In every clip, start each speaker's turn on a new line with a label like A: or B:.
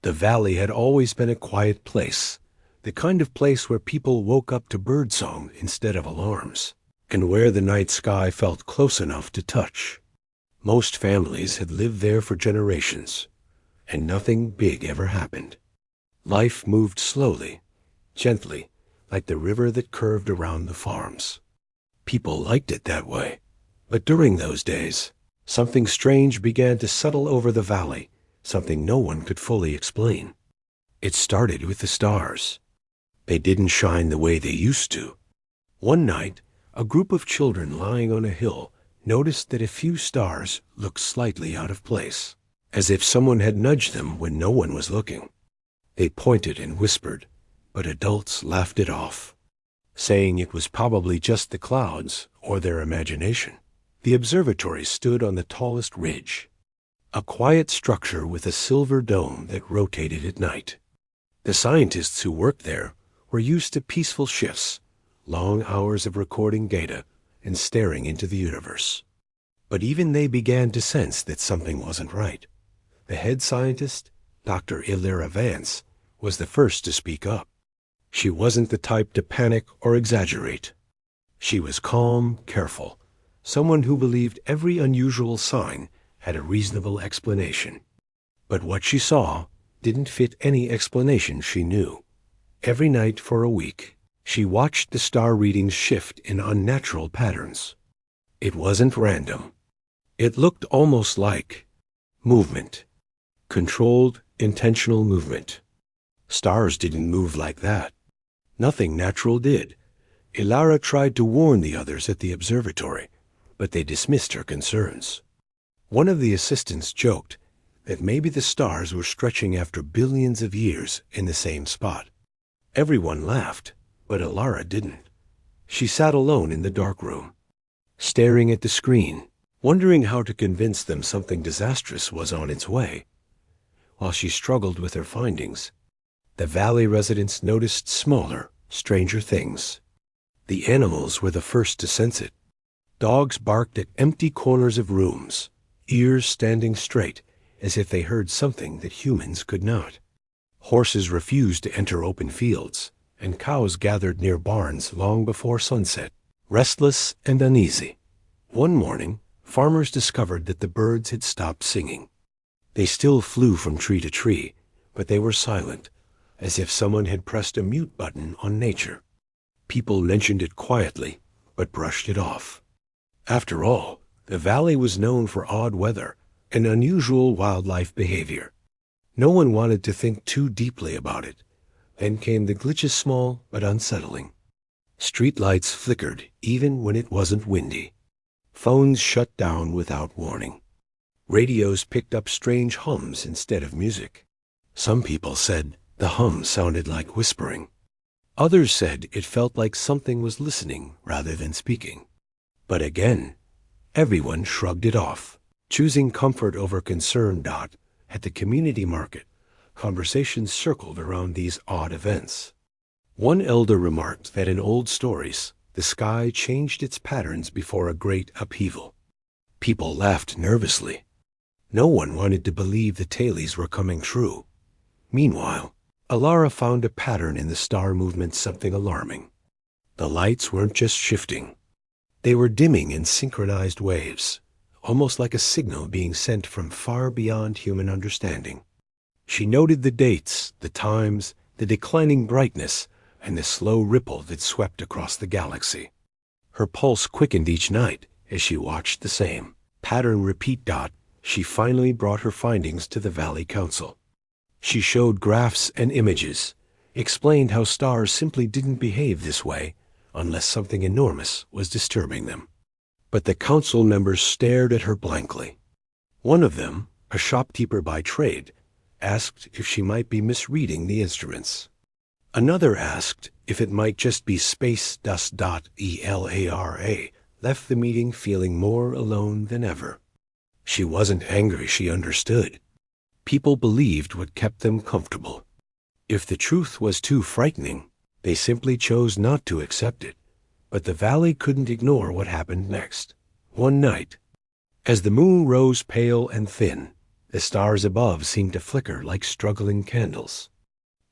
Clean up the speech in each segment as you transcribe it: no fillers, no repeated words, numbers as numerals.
A: The valley had always been a quiet place, the kind of place where people woke up to birdsong instead of alarms, and where the night sky felt close enough to touch. Most families had lived there for generations, and nothing big ever happened. Life moved slowly, gently, like the river that curved around the farms. People liked it that way. But during those days, something strange began to settle over the valley, something no one could fully explain. It started with the stars. They didn't shine the way they used to. One night, a group of children lying on a hill noticed that a few stars looked slightly out of place, as if someone had nudged them when no one was looking. They pointed and whispered, but adults laughed it off, saying it was probably just the clouds or their imagination. The observatory stood on the tallest ridge, a quiet structure with a silver dome that rotated at night. The scientists who worked there were used to peaceful shifts, long hours of recording data and staring into the universe. But even they began to sense that something wasn't right. The head scientist, Dr. Illyra Vance, was the first to speak up. She wasn't the type to panic or exaggerate. She was calm, careful, someone who believed every unusual sign had a reasonable explanation. But what she saw didn't fit any explanation she knew. Every night for a week, she watched the star readings shift in unnatural patterns. It wasn't random. It looked almost like movement. Controlled, intentional movement. Stars didn't move like that. Nothing natural did. Illyra tried to warn the others at the observatory, but they dismissed her concerns. One of the assistants joked that maybe the stars were stretching after billions of years in the same spot. Everyone laughed, but Illyra didn't. She sat alone in the dark room, staring at the screen, wondering how to convince them something disastrous was on its way. While she struggled with her findings, the valley residents noticed smaller, stranger things. The animals were the first to sense it. Dogs barked at empty corners of rooms, ears standing straight as if they heard something that humans could not. Horses refused to enter open fields, and cows gathered near barns long before sunset, restless and uneasy. One morning, farmers discovered that the birds had stopped singing. They still flew from tree to tree, but they were silent, as if someone had pressed a mute button on nature. People mentioned it quietly, but brushed it off. After all, the valley was known for odd weather and unusual wildlife behavior. No one wanted to think too deeply about it. Then came the glitches, small but unsettling. Streetlights flickered even when it wasn't windy. Phones shut down without warning. Radios picked up strange hums instead of music. Some people said the hum sounded like whispering. Others said it felt like something was listening rather than speaking. But again, everyone shrugged it off, choosing comfort over concern. At the community market, conversations circled around these odd events. One elder remarked that in old stories, the sky changed its patterns before a great upheaval. People laughed nervously. No one wanted to believe the tales were coming true. Meanwhile, Illyra found a pattern in the star movement, something alarming. The lights weren't just shifting. They were dimming in synchronized waves, almost like a signal being sent from far beyond human understanding. She noted the dates, the times, the declining brightness, and the slow ripple that swept across the galaxy. Her pulse quickened each night as she watched the same pattern repeat. She finally brought her findings to the Valley Council. She showed graphs and images, explained how stars simply didn't behave this way unless something enormous was disturbing them. But the council members stared at her blankly. One of them, a shopkeeper by trade, asked if she might be misreading the instruments. Another asked if it might just be space dust. Illyra left the meeting feeling more alone than ever. She wasn't angry, she understood. People believed what kept them comfortable. If the truth was too frightening, they simply chose not to accept it. But the valley couldn't ignore what happened next. One night, as the moon rose pale and thin, The stars above seemed to flicker like struggling candles.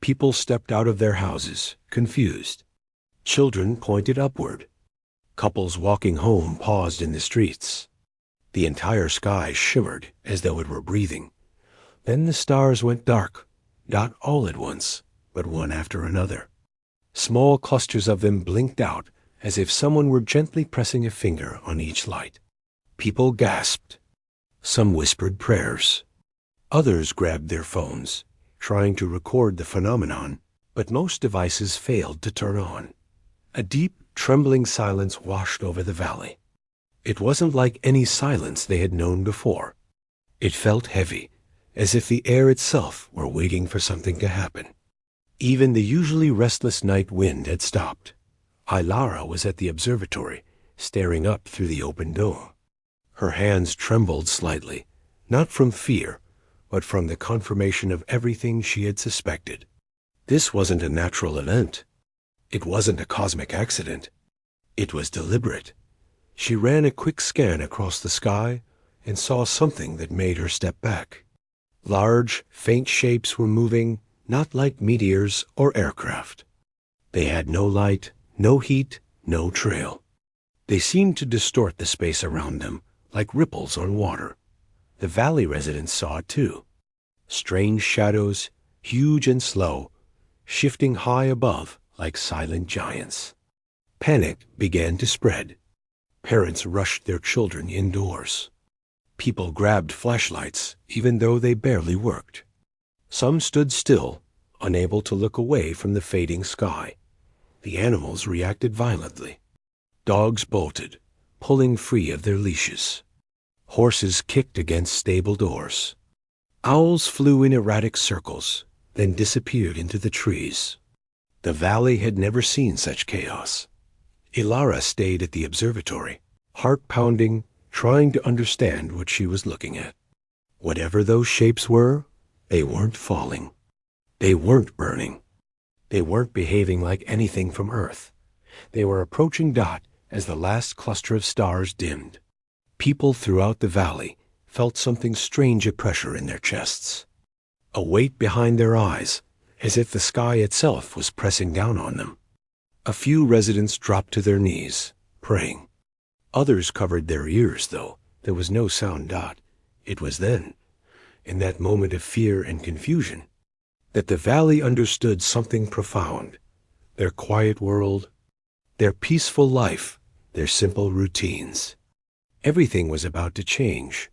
A: People stepped out of their houses, confused. Children pointed upward. Couples walking home paused in the streets. The entire sky shimmered as though it were breathing. Then the stars went dark, not all at once, but one after another. Small clusters of them blinked out as if someone were gently pressing a finger on each light. People gasped. Some whispered prayers. Others grabbed their phones, trying to record the phenomenon, but most devices failed to turn on. A deep, trembling silence washed over the valley. It wasn't like any silence they had known before. It felt heavy, as if the air itself were waiting for something to happen. Even the usually restless night wind had stopped. Ilara was at the observatory, staring up through the open dome. Her hands trembled slightly, not from fear, but from the confirmation of everything she had suspected. This wasn't a natural event. It wasn't a cosmic accident. It was deliberate. She ran a quick scan across the sky and saw something that made her step back. Large, faint shapes were moving, not like meteors or aircraft. They had no light, no heat, no trail. They seemed to distort the space around them, like ripples on water. The valley residents saw it too. Strange shadows, huge and slow, shifting high above like silent giants. Panic began to spread. Parents rushed their children indoors. People grabbed flashlights, even though they barely worked. Some stood still, unable to look away from the fading sky. The animals reacted violently. Dogs bolted, pulling free of their leashes. Horses kicked against stable doors. Owls flew in erratic circles, then disappeared into the trees. The valley had never seen such chaos. Ilara stayed at the observatory, heart pounding, trying to understand what she was looking at. Whatever those shapes were, they weren't falling. They weren't burning. They weren't behaving like anything from Earth. They were approaching Dot as the last cluster of stars dimmed. People throughout the valley felt something strange at pressure in their chests. A weight behind their eyes, as if the sky itself was pressing down on them. A few residents dropped to their knees, praying. Others covered their ears, though. There was no sound. Dot. It was then, in that moment of fear and confusion, that the valley understood something profound. Their quiet world, their peaceful life, their simple routines. Everything was about to change.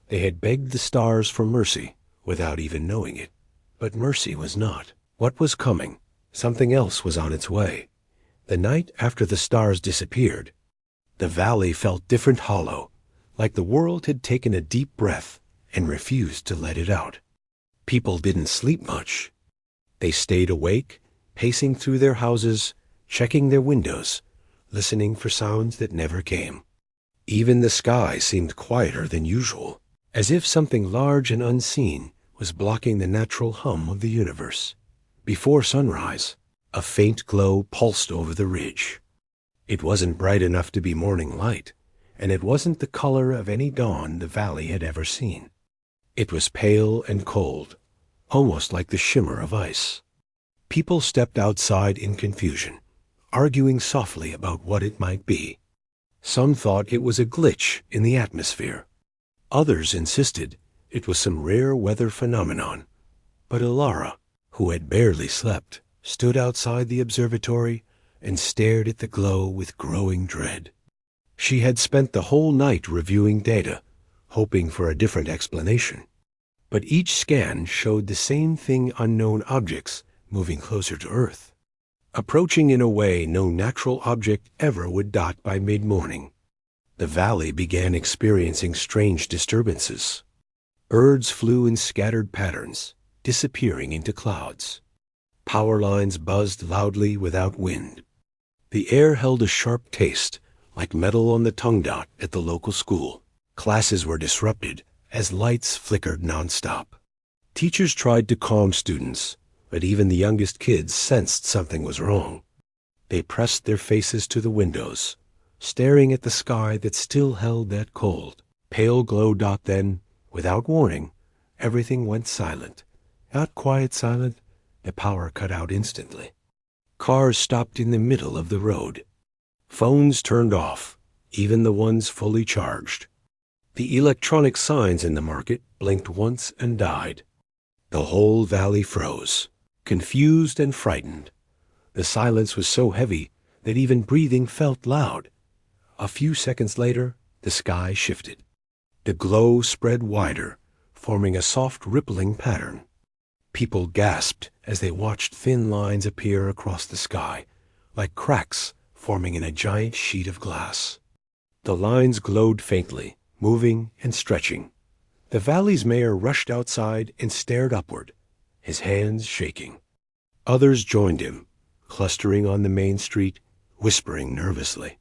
A: They had begged the stars for mercy without even knowing it. But mercy was not. What was coming? Something else was on its way. The night after the stars disappeared, the valley felt different, hollow, like the world had taken a deep breath and refused to let it out. People didn't sleep much. They stayed awake, pacing through their houses, checking their windows, listening for sounds that never came. Even the sky seemed quieter than usual, as if something large and unseen was blocking the natural hum of the universe. Before sunrise, a faint glow pulsed over the ridge. It wasn't bright enough to be morning light, and it wasn't the color of any dawn the valley had ever seen. It was pale and cold, almost like the shimmer of ice. People stepped outside in confusion, arguing softly about what it might be. Some thought it was a glitch in the atmosphere. Others insisted it was some rare weather phenomenon. But Ilara, who had barely slept, stood outside the observatory and stared at the glow with growing dread. She had spent the whole night reviewing data, hoping for a different explanation. But each scan showed the same thing: unknown objects moving closer to Earth, approaching in a way no natural object ever would. Dot by mid-morning, the valley began experiencing strange disturbances. Birds flew in scattered patterns, disappearing into clouds. Power lines buzzed loudly without wind. The air held a sharp taste, like metal on the tongue. Dot at the local school, classes were disrupted as lights flickered nonstop. Teachers tried to calm students, but even the youngest kids sensed something was wrong. They pressed their faces to the windows, staring at the sky that still held that cold, pale glow. Then, without warning, everything went silent. Not quiet silent, the power cut out instantly. Cars stopped in the middle of the road. Phones turned off, even the ones fully charged. The electronic signs in the market blinked once and died. The whole valley froze, confused and frightened. The silence was so heavy that even breathing felt loud. A few seconds later, the sky shifted. The glow spread wider, forming a soft rippling pattern. People gasped as they watched thin lines appear across the sky, like cracks forming in a giant sheet of glass. The lines glowed faintly, moving and stretching. The valley's mayor rushed outside and stared upward, his hands shaking. Others joined him, clustering on the main street, whispering nervously.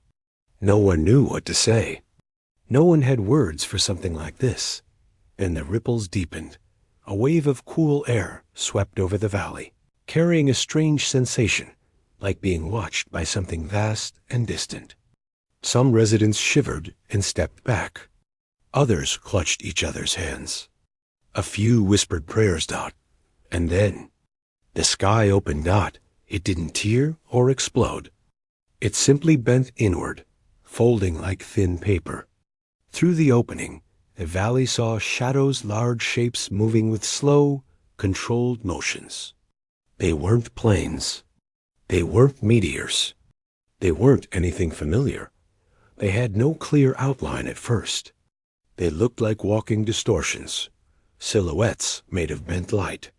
A: No one knew what to say. No one had words for something like this. And the ripples deepened. A wave of cool air swept over the valley, carrying a strange sensation, like being watched by something vast and distant. Some residents shivered and stepped back. Others clutched each other's hands. A few whispered prayers. And then the sky opened. It didn't tear or explode. It simply bent inward, folding like thin paper. Through the opening, the valley saw shadows, large shapes moving with slow, controlled motions. They weren't planes. They weren't meteors. They weren't anything familiar. They had no clear outline at first. They looked like walking distortions, silhouettes made of bent light.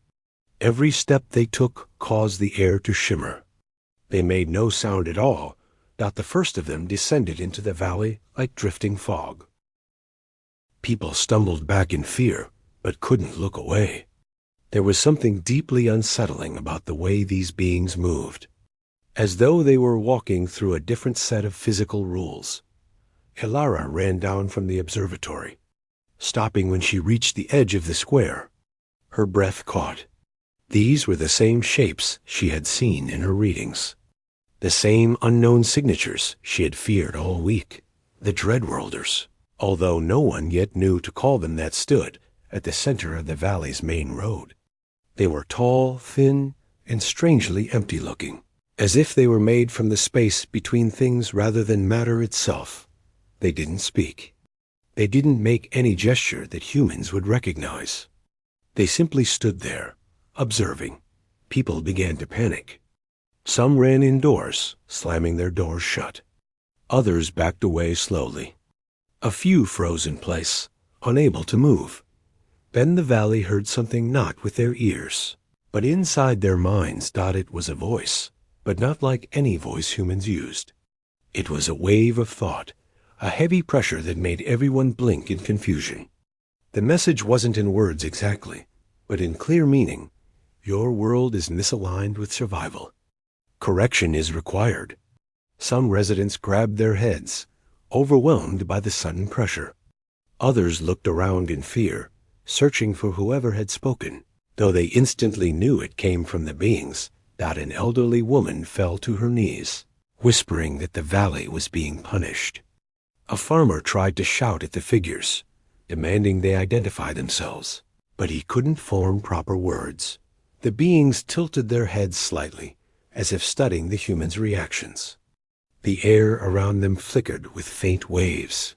A: Every step they took caused the air to shimmer. They made no sound at all. The first of them descended into the valley like drifting fog. People stumbled back in fear, but couldn't look away. There was something deeply unsettling about the way these beings moved, as though they were walking through a different set of physical rules. Elara ran down from the observatory, stopping when she reached the edge of the square. Her breath caught. These were the same shapes she had seen in her readings, the same unknown signatures she had feared all week, the Dreadworlders, although no one yet knew to call them that, stood at the center of the valley's main road. They were tall, thin, and strangely empty-looking, as if they were made from the space between things rather than matter itself. They didn't speak. They didn't make any gesture that humans would recognize. They simply stood there, observing. People began to panic. Some ran indoors, slamming their doors shut. Others backed away slowly. A few froze in place, unable to move. Then the valley heard something not with their ears, but inside their minds. It was a voice, but not like any voice humans used. It was a wave of thought, a heavy pressure that made everyone blink in confusion. The message wasn't in words exactly, but in clear meaning. Your world is misaligned with survival. Correction is required. Some residents grabbed their heads, overwhelmed by the sudden pressure. Others looked around in fear, searching for whoever had spoken, though they instantly knew it came from the beings. An elderly woman fell to her knees, whispering that the valley was being punished. A farmer tried to shout at the figures, demanding they identify themselves, but he couldn't form proper words. The beings tilted their heads slightly, as if studying the humans' reactions. The air around them flickered with faint waves.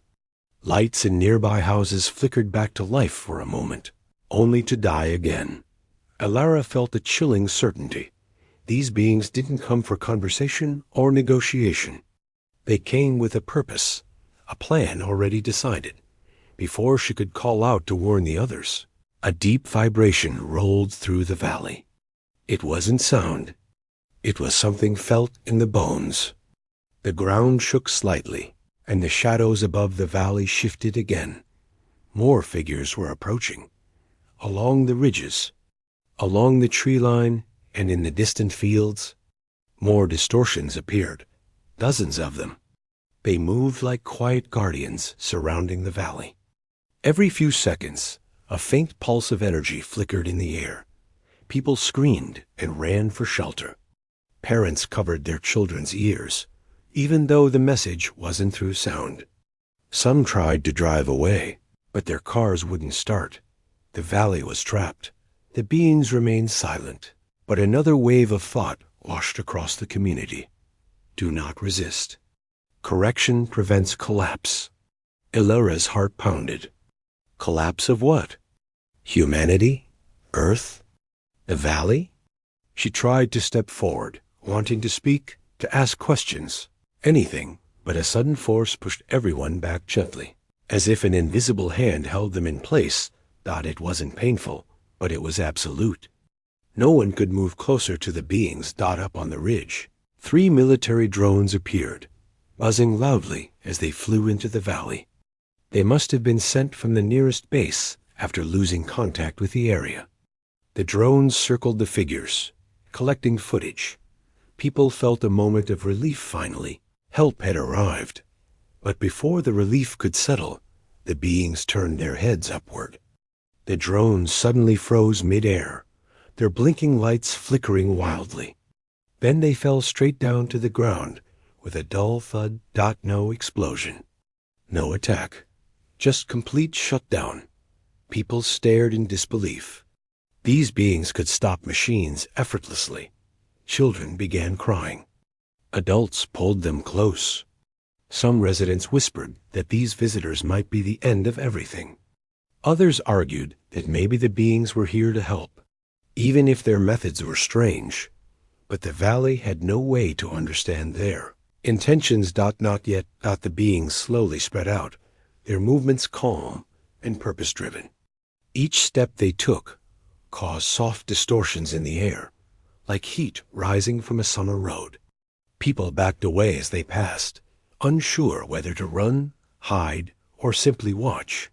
A: Lights in nearby houses flickered back to life for a moment, only to die again. Elara felt a chilling certainty. These beings didn't come for conversation or negotiation. They came with a purpose, a plan already decided. Before she could call out to warn the others, a deep vibration rolled through the valley. It wasn't sound. It was something felt in the bones. The ground shook slightly, and the shadows above the valley shifted again. More figures were approaching. Along the ridges, along the tree line, and in the distant fields, more distortions appeared, dozens of them. They moved like quiet guardians surrounding the valley. Every few seconds, a faint pulse of energy flickered in the air. People screamed and ran for shelter. Parents covered their children's ears, even though the message wasn't through sound. Some tried to drive away, but their cars wouldn't start. The valley was trapped. The beings remained silent. But another wave of thought washed across the community. Do not resist. Correction prevents collapse. Ilara's heart pounded. Collapse of what? Humanity? Earth? The valley? She tried to step forward, wanting to speak, to ask questions, anything, but a sudden force pushed everyone back gently. As if an invisible hand held them in place. It wasn't painful, but it was absolute. No one could move closer to the beings up on the ridge. 3 military drones appeared, buzzing loudly as they flew into the valley. They must have been sent from the nearest base after losing contact with the area. The drones circled the figures, collecting footage. People felt a moment of relief finally. Help had arrived. But before the relief could settle, the beings turned their heads upward. The drones suddenly froze mid-air, their blinking lights flickering wildly. Then they fell straight down to the ground with a dull thud. No explosion. No attack. Just complete shutdown. People stared in disbelief. These beings could stop machines effortlessly. Children began crying. Adults pulled them close. Some residents whispered that these visitors might be the end of everything. Others argued that maybe the beings were here to help, even if their methods were strange. But the valley had no way to understand their intentions. Not yet. The beings slowly spread out, their movements calm and purpose-driven. Each step they took caused soft distortions in the air, like heat rising from a summer road. People backed away as they passed, unsure whether to run, hide, or simply watch.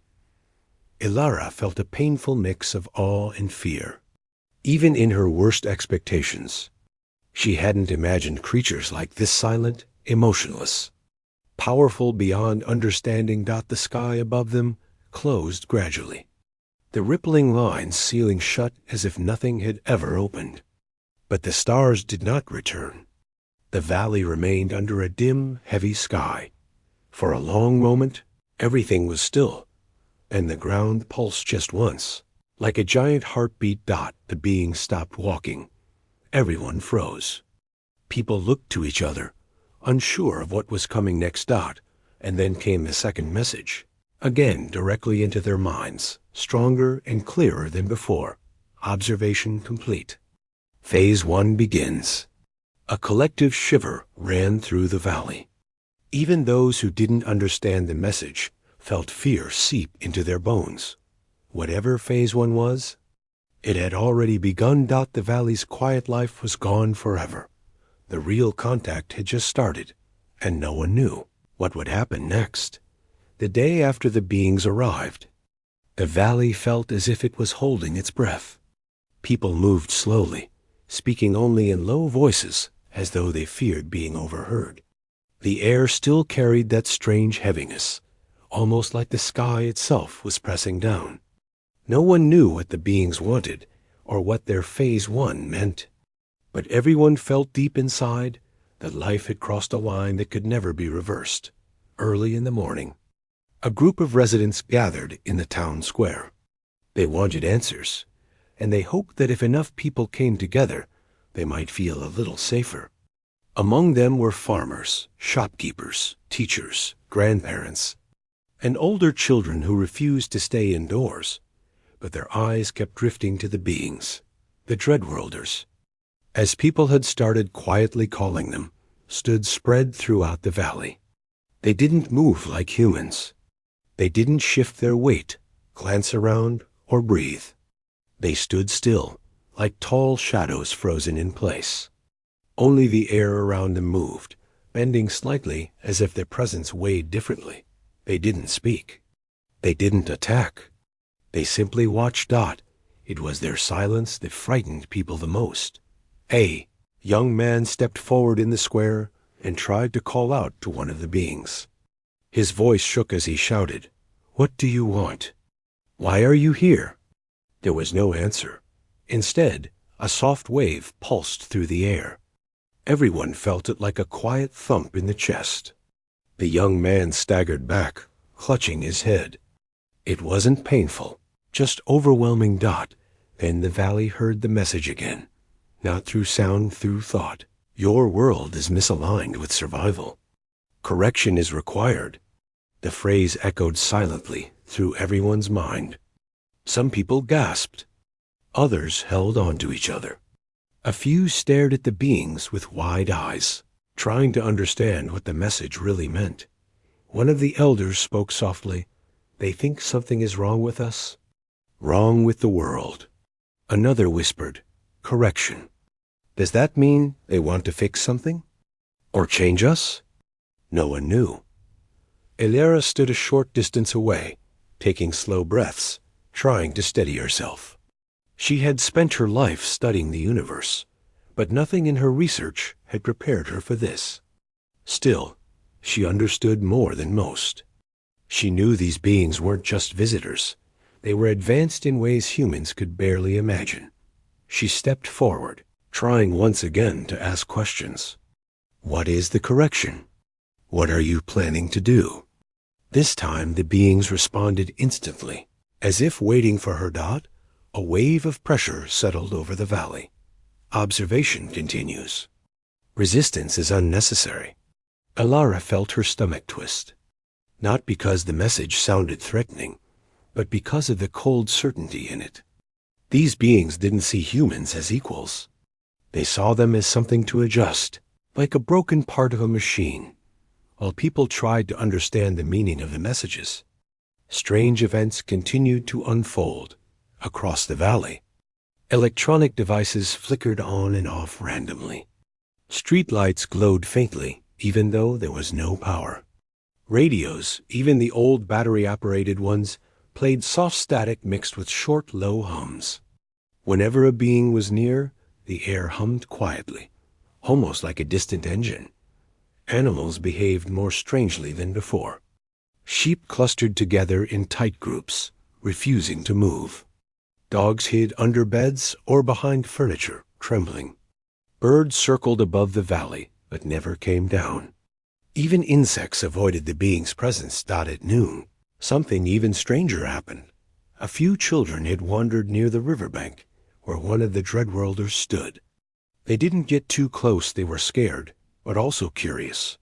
A: Ilara felt a painful mix of awe and fear. Even in her worst expectations, she hadn't imagined creatures like this silent, emotionless, powerful beyond understanding. The sky above them closed gradually, the rippling lines sealing shut as if nothing had ever opened. But the stars did not return. The valley remained under a dim, heavy sky. For a long moment, everything was still, and the ground pulsed just once. Like a giant heartbeat. The beings stopped walking. Everyone froze. People looked to each other, unsure of what was coming next. And then came the second message, again directly into their minds, stronger and clearer than before. Observation complete. Phase 1 begins. A collective shiver ran through the valley. Even those who didn't understand the message felt fear seep into their bones. Whatever Phase 1 was, it had already begun. The valley's quiet life was gone forever. The real contact had just started, and no one knew what would happen next. The day after the beings arrived, the valley felt as if it was holding its breath. People moved slowly, speaking only in low voices as though they feared being overheard. The air still carried that strange heaviness, almost like the sky itself was pressing down. No one knew what the beings wanted or what their Phase 1 meant. But everyone felt deep inside that life had crossed a line that could never be reversed. Early in the morning, a group of residents gathered in the town square. They wanted answers, and they hoped that if enough people came together, they might feel a little safer. Among them were farmers, shopkeepers, teachers, grandparents, and older children who refused to stay indoors, but their eyes kept drifting to the beings, the Dreadworlders. As people had started quietly calling them, stood spread throughout the valley. They didn't move like humans. They didn't shift their weight, glance around, or breathe. They stood still, like tall shadows frozen in place. Only the air around them moved, bending slightly as if their presence weighed differently. They didn't speak. They didn't attack. They simply watched. It was their silence that frightened people the most. A young man stepped forward in the square and tried to call out to one of the beings. His voice shook as he shouted, "What do you want? Why are you here?" There was no answer. Instead, a soft wave pulsed through the air. Everyone felt it like a quiet thump in the chest. The young man staggered back, clutching his head. It wasn't painful. Just overwhelming Dot. Then the valley heard the message again. Not through sound, through thought. Your world is misaligned with survival. Correction is required. The phrase echoed silently through everyone's mind. Some people gasped. Others held on to each other. A few stared at the beings with wide eyes, trying to understand what the message really meant. One of the elders spoke softly. They think something is wrong with us. Wrong with the world. Another whispered, correction. Does that mean they want to fix something? Or change us? No one knew. Elara stood a short distance away, taking slow breaths, trying to steady herself. She had spent her life studying the universe, but nothing in her research had prepared her for this. Still, she understood more than most. She knew these beings weren't just visitors. They were advanced in ways humans could barely imagine. She stepped forward, trying once again to ask questions. What is the correction? What are you planning to do? This time the beings responded instantly. As if waiting for her Dot, a wave of pressure settled over the valley. Observation continues. Resistance is unnecessary. Elara felt her stomach twist. Not because the message sounded threatening, but because of the cold certainty in it. These beings didn't see humans as equals. They saw them as something to adjust, like a broken part of a machine. While people tried to understand the meaning of the messages, strange events continued to unfold across the valley. Electronic devices flickered on and off randomly. Streetlights glowed faintly, even though there was no power. Radios, even the old battery-operated ones, played soft static mixed with short, low hums. Whenever a being was near, the air hummed quietly, almost like a distant engine. Animals behaved more strangely than before. Sheep clustered together in tight groups, refusing to move. Dogs hid under beds or behind furniture, trembling. Birds circled above the valley, but never came down. Even insects avoided the being's presence. At noon, something even stranger happened. A few children had wandered near the riverbank, where one of the Dreadworlders stood. They didn't get too close. They were scared, but also curious.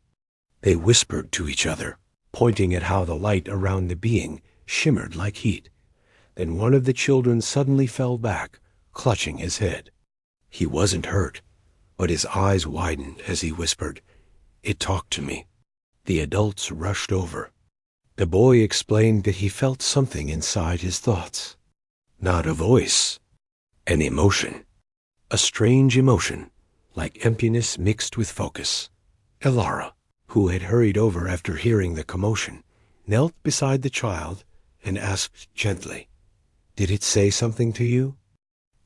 A: They whispered to each other, pointing at how the light around the being shimmered like heat. Then one of the children suddenly fell back, clutching his head. He wasn't hurt, but his eyes widened as he whispered, "It talked to me." The adults rushed over. The boy explained that he felt something inside his thoughts. Not a voice, an emotion. A strange emotion, like emptiness mixed with focus. Elara, who had hurried over after hearing the commotion, knelt beside the child and asked gently, "Did it say something to you?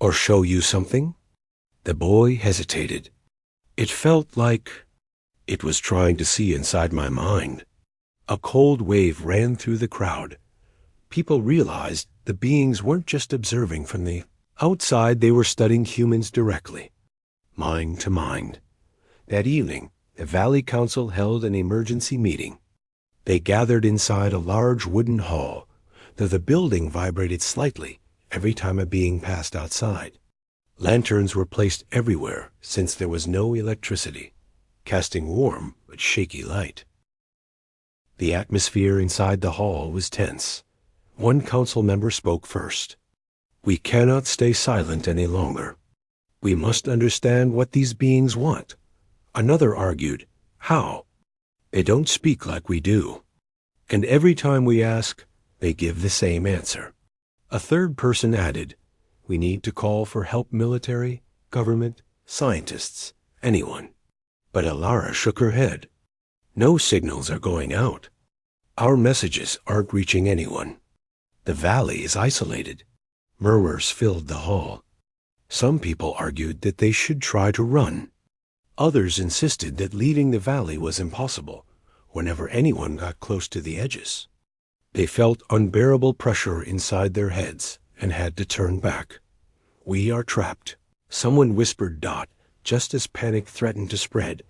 A: Or show you something?" The boy hesitated. "It felt like it was trying to see inside my mind." A cold wave ran through the crowd. People realized the beings weren't just observing from the outside, they were studying humans directly, mind to mind. That evening, the Valley Council held an emergency meeting. They gathered inside a large wooden hall, though the building vibrated slightly every time a being passed outside. Lanterns were placed everywhere since there was no electricity, casting warm but shaky light. The atmosphere inside the hall was tense. One council member spoke first. "We cannot stay silent any longer. We must understand what these beings want." Another argued, "How? They don't speak like we do. And every time we ask, they give the same answer." A third person added, "We need to call for help, military, government, scientists, anyone." But Elara shook her head. "No signals are going out. Our messages aren't reaching anyone. The valley is isolated." Murmurs filled the hall. Some people argued that they should try to run. Others insisted that leaving the valley was impossible whenever anyone got close to the edges. They felt unbearable pressure inside their heads and had to turn back. "We are trapped," someone whispered. Just as panic threatened to spread,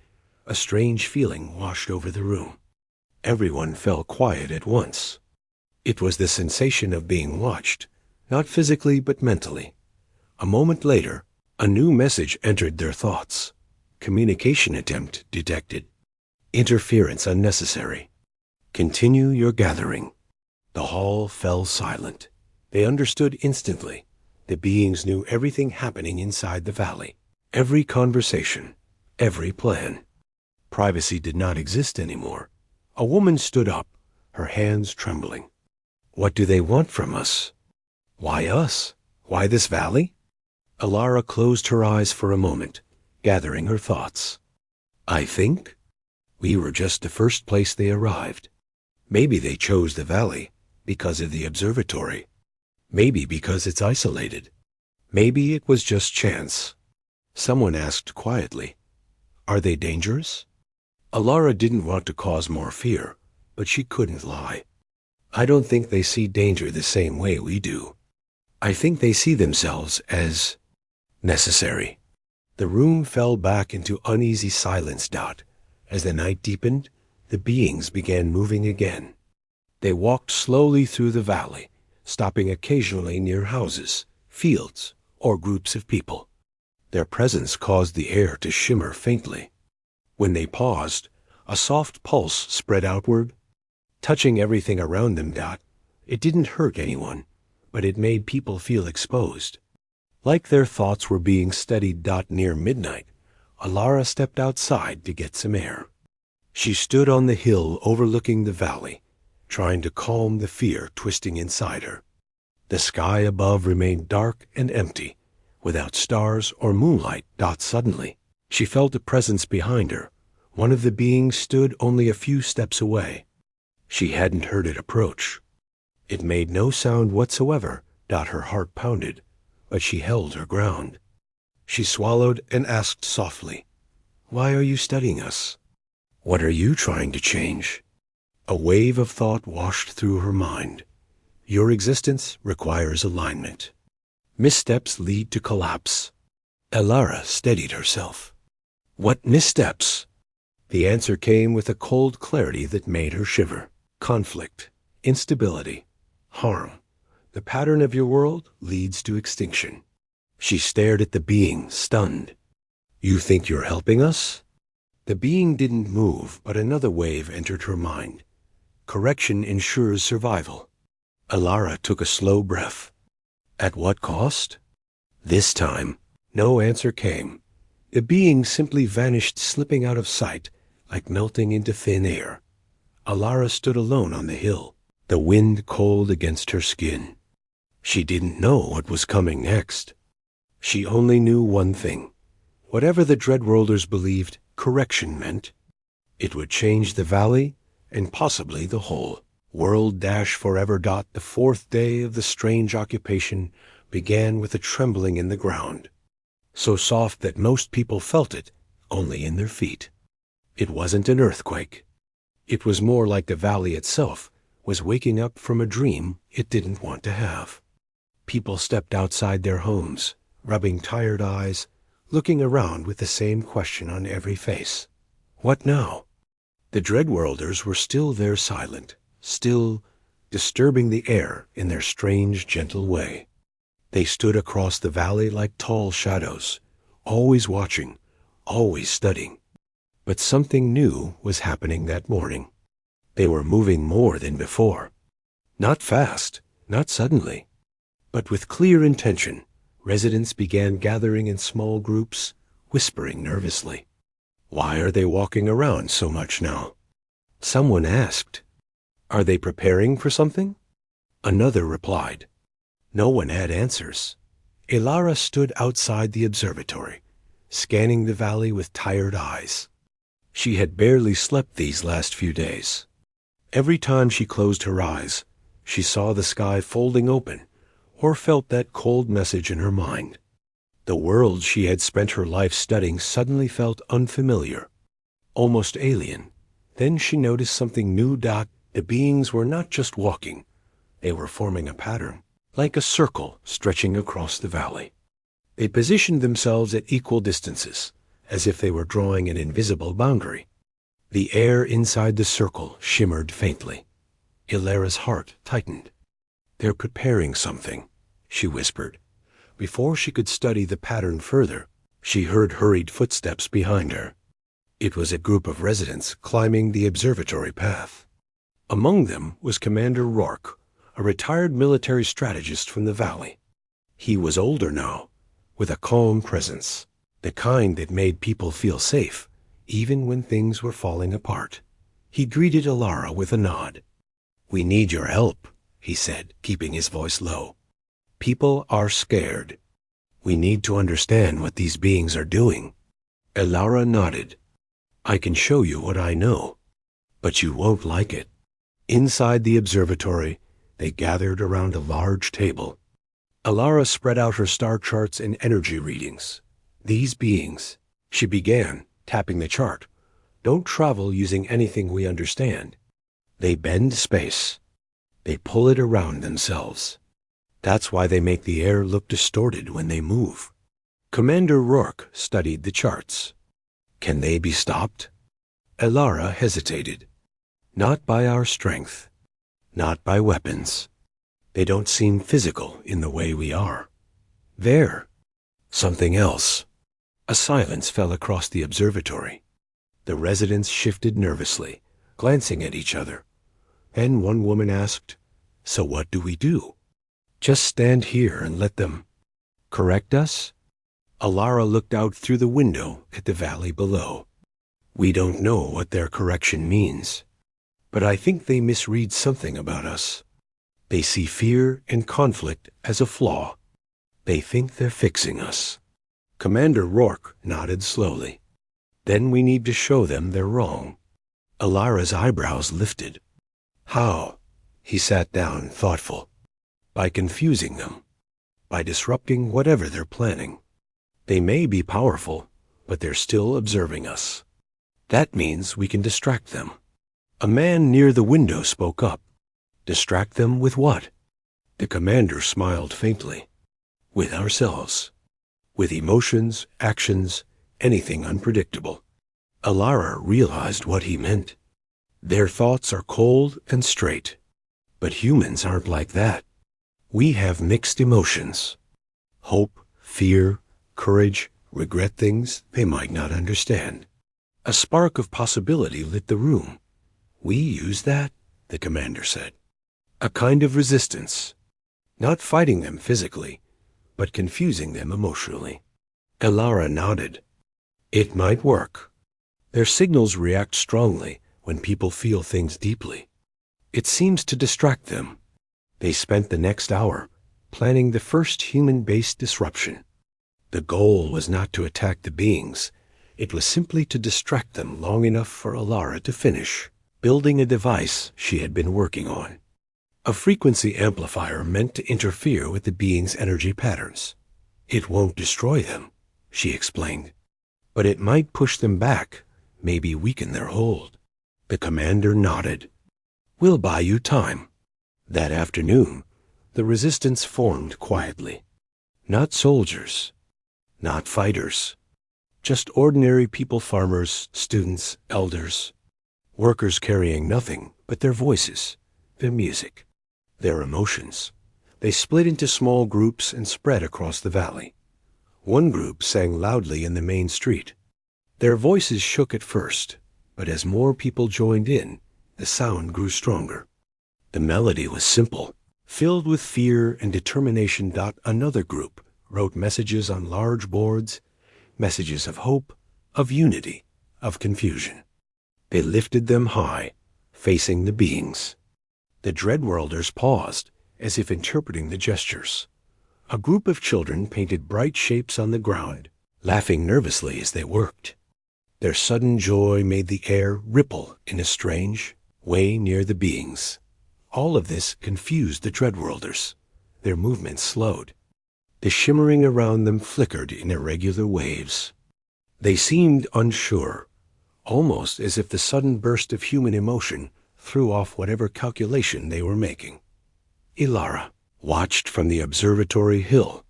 A: a strange feeling washed over the room. Everyone fell quiet at once. It was the sensation of being watched, not physically but mentally. A moment later, a new message entered their thoughts. Communication attempt detected. Interference unnecessary. Continue your gathering. The hall fell silent. They understood instantly. The beings knew everything happening inside the valley. Every conversation. Every plan. Privacy did not exist anymore. A woman stood up, her hands trembling. What do they want from us? Why us? Why this valley? Alara closed her eyes for a moment, gathering her thoughts. I think we were just the first place they arrived. Maybe they chose the valley because of the observatory. Maybe because it's isolated. Maybe it was just chance. Someone asked quietly, are they dangerous? Alara didn't want to cause more fear, but she couldn't lie. I don't think they see danger the same way we do. I think they see themselves as necessary. The room fell back into uneasy silence. As the night deepened, the beings began moving again. They walked slowly through the valley, stopping occasionally near houses, fields, or groups of people. Their presence caused the air to shimmer faintly. When they paused, a soft pulse spread outward, touching everything around them. It didn't hurt anyone, but it made people feel exposed. Like their thoughts were being studied. Near midnight, Alara stepped outside to get some air. She stood on the hill overlooking the valley, trying to calm the fear twisting inside her. The sky above remained dark and empty, without stars or moonlight. Suddenly, she felt a presence behind her. One of the beings stood only a few steps away. She hadn't heard it approach. It made no sound whatsoever. Her heart pounded, but she held her ground. She swallowed and asked softly, why are you studying us? What are you trying to change? A wave of thought washed through her mind. Your existence requires alignment. Missteps lead to collapse. Alara steadied herself. What missteps? The answer came with a cold clarity that made her shiver. Conflict, instability, harm. The pattern of your world leads to extinction. She stared at the being, stunned. You think you're helping us? The being didn't move, but another wave entered her mind. Correction ensures survival. Alara took a slow breath. At what cost? This time, no answer came. The being simply vanished, slipping out of sight, like melting into thin air. Alara stood alone on the hill, the wind cold against her skin. She didn't know what was coming next. She only knew one thing. Whatever the Dreadworlders believed correction meant, it would change the valley and possibly the whole world. Forever. The fourth day of the strange occupation began with a trembling in the ground, so soft that most people felt it only in their feet. It wasn't an earthquake. It was more like the valley itself was waking up from a dream it didn't want to have. People stepped outside their homes, rubbing tired eyes, looking around with the same question on every face. What now? The Dreadworlders were still there, silent, still disturbing the air in their strange, gentle way. They stood across the valley like tall shadows, always watching, always studying. But something new was happening that morning. They were moving more than before. Not fast, not suddenly, but with clear intention. Residents began gathering in small groups, whispering nervously. Why are they walking around so much now? Someone asked. Are they preparing for something? Another replied. No one had answers. Alara stood outside the observatory, scanning the valley with tired eyes. She had barely slept these last few days. Every time she closed her eyes, she saw the sky folding open, or felt that cold message in her mind. The world she had spent her life studying suddenly felt unfamiliar, almost alien. Then she noticed something new. The beings were not just walking. They were forming a pattern, like a circle stretching across the valley. They positioned themselves at equal distances, as if they were drawing an invisible boundary. The air inside the circle shimmered faintly. Ilara's heart tightened. They're preparing something, she whispered. Before she could study the pattern further, she heard hurried footsteps behind her. It was a group of residents climbing the observatory path. Among them was Commander Rourke, a retired military strategist from the valley. He was older now, with a calm presence, the kind that made people feel safe, even when things were falling apart. He greeted Alara with a nod. "We need your help," he said, keeping his voice low. "People are scared. We need to understand what these beings are doing." Alara nodded. "I can show you what I know, but you won't like it." Inside the observatory, they gathered around a large table. Alara spread out her star charts and energy readings. "These beings," she began, tapping the chart, "don't travel using anything we understand. They bend space. They pull it around themselves. That's why they make the air look distorted when they move." Commander Rourke studied the charts. "Can they be stopped?" Alara hesitated. "Not by our strength. Not by weapons. They don't seem physical in the way we are. They're something else." A silence fell across the observatory. The residents shifted nervously, glancing at each other. And one woman asked, "So what do we do? Just stand here and let them correct us?" Alara looked out through the window at the valley below. "We don't know what their correction means, but I think they misread something about us. They see fear and conflict as a flaw. They think they're fixing us." Commander Rourke nodded slowly. "Then we need to show them they're wrong." Alara's eyebrows lifted. "How?" He sat down, thoughtful. "By confusing them. By disrupting whatever they're planning. They may be powerful, but they're still observing us. That means we can distract them." A man near the window spoke up. "Distract them with what?" The commander smiled faintly. "With ourselves. With emotions, actions, anything unpredictable." Alara realized what he meant. Their thoughts are cold and straight. But humans aren't like that. We have mixed emotions. Hope, fear, courage, regret things they might not understand. A spark of possibility lit the room. "We use that," the commander said. "A kind of resistance. Not fighting them physically, but confusing them emotionally." Alara nodded. "It might work. Their signals react strongly when people feel things deeply. It seems to distract them." They spent the next hour planning the first human-based disruption. The goal was not to attack the beings. It was simply to distract them long enough for Alara to finish building a device she had been working on. A frequency amplifier meant to interfere with the being's energy patterns. "It won't destroy them," she explained, "but it might push them back, maybe weaken their hold." The commander nodded. "We'll buy you time." That afternoon, the resistance formed quietly. Not soldiers, not fighters, just ordinary people, farmers, students, elders, workers carrying nothing but their voices, their music, their emotions. They split into small groups and spread across the valley. One group sang loudly in the main street. Their voices shook at first, but as more people joined in, the sound grew stronger. The melody was simple, filled with fear and determination. Another group wrote messages on large boards, messages of hope, of unity, of confusion. They lifted them high, facing the beings. The Dreadworlders paused, as if interpreting the gestures. A group of children painted bright shapes on the ground, laughing nervously as they worked. Their sudden joy made the air ripple in a strange way near the beings. All of this confused the Dreadworlders. Their movements slowed. The shimmering around them flickered in irregular waves. They seemed unsure, almost as if the sudden burst of human emotion threw off whatever calculation they were making. Alara watched from the observatory hill,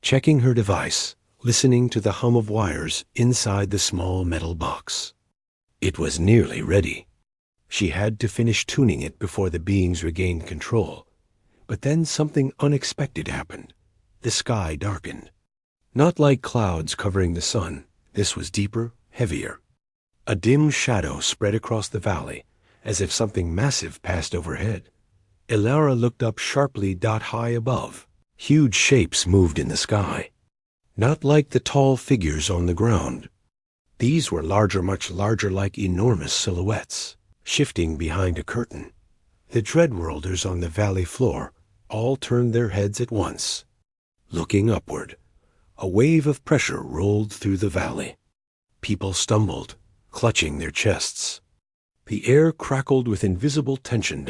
A: checking her device, listening to the hum of wires inside the small metal box. It was nearly ready. She had to finish tuning it before the beings regained control, But then something unexpected happened. The sky darkened. Not like clouds covering the sun. This was deeper, heavier. A dim shadow spread across the valley, as if something massive passed overhead. Elara looked up sharply. High above, huge shapes moved in the sky. Not like the tall figures on the ground. These were larger, much larger, like enormous silhouettes, shifting behind a curtain. The Dreadworlders on the valley floor all turned their heads at once. Looking upward, a wave of pressure rolled through the valley. People stumbled, clutching their chests. The air crackled with invisible tension.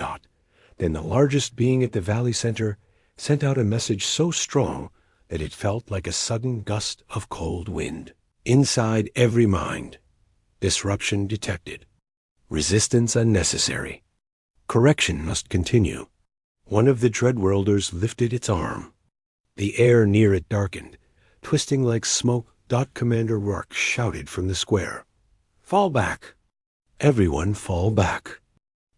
A: Then the largest being at the valley center sent out a message so strong that it felt like a sudden gust of cold wind. Inside every mind, disruption detected. Resistance unnecessary. Correction must continue. One of the Dreadworlders lifted its arm. The air near it darkened, twisting like smoke. Commander Rourke shouted from the square. "Fall back!" Everyone fall back.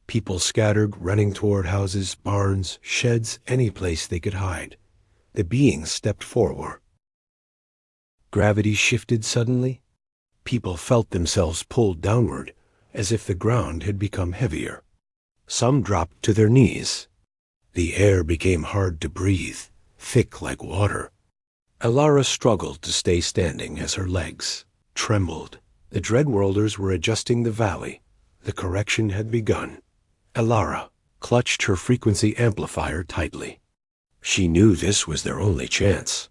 A: People scattered, running toward houses, barns, sheds, any place they could hide. The beings stepped forward. Gravity shifted suddenly. People felt themselves pulled downward, as if the ground had become heavier. Some dropped to their knees. The air became hard to breathe, thick like water. Elara struggled to stay standing as her legs trembled. The Dreadworlders were adjusting the valley. The correction had begun. Elara clutched her frequency amplifier tightly. She knew this was their only chance.